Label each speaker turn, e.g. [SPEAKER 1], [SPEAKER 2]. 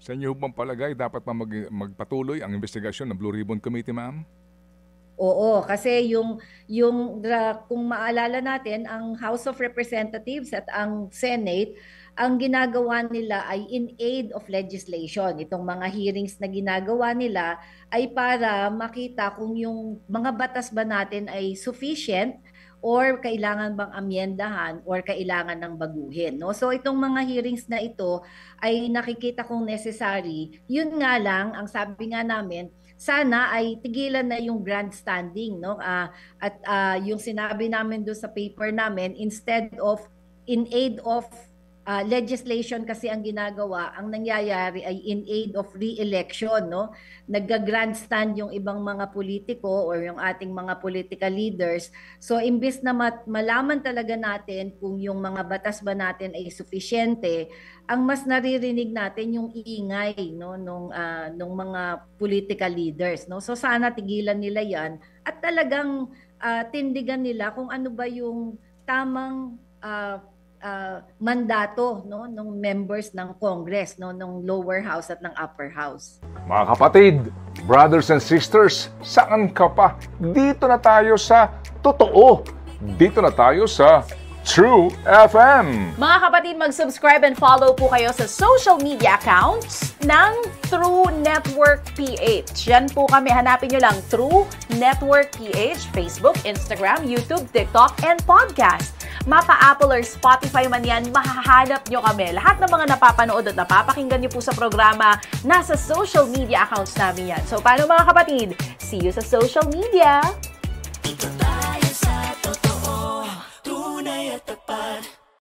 [SPEAKER 1] Sa inyo bang palagay, dapat pa magpatuloy ang investigasyon ng Blue Ribbon Committee, ma'am?
[SPEAKER 2] Oo, kasi kung maalala natin, ang House of Representatives at ang Senate, ang ginagawa nila ay in aid of legislation. Itong mga hearings na ginagawa nila ay para makita kung yung mga batas ba natin ay sufficient or kailangan bang amyendahan or kailangan ng baguhin, no? So itong mga hearings na ito ay nakikita kong necessary. Yun nga lang, ang sabi nga namin, sana ay tigilan na yung grandstanding, no? Yung sinabi namin doon sa paper namin, instead of in aid of legislation kasi ang ginagawa, ang nangyayari ay in aid of re-election, no? Nagga-grandstand yung ibang mga politiko or yung ating mga political leaders. So imbis na malaman talaga natin kung yung mga batas ba natin ay sufisyente, ang mas naririnig natin yung ingay, no, nung mga political leaders, no. So sana tigilan nila 'yan at talagang tindigan nila kung ano ba yung tamang mandato, no, ng members ng Congress, no, ng lower house at ng upper house.
[SPEAKER 1] Mga kapatid, brothers and sisters, saan ka pa? Dito na tayo sa totoo. Dito na tayo sa True FM.
[SPEAKER 3] Mga kapatid, mag-subscribe and follow po kayo sa social media accounts ng True Network PH. Yan po kami. Hanapin nyo lang True Network PH, Facebook, Instagram, YouTube, TikTok, and podcast. Mapa Apple or Spotify man yan, mahahanap nyo kami. Lahat ng mga napapanood at napapakinggan nyo po sa programa, nasa social media accounts namin yan. So, paano mga kapatid? See you sa social media!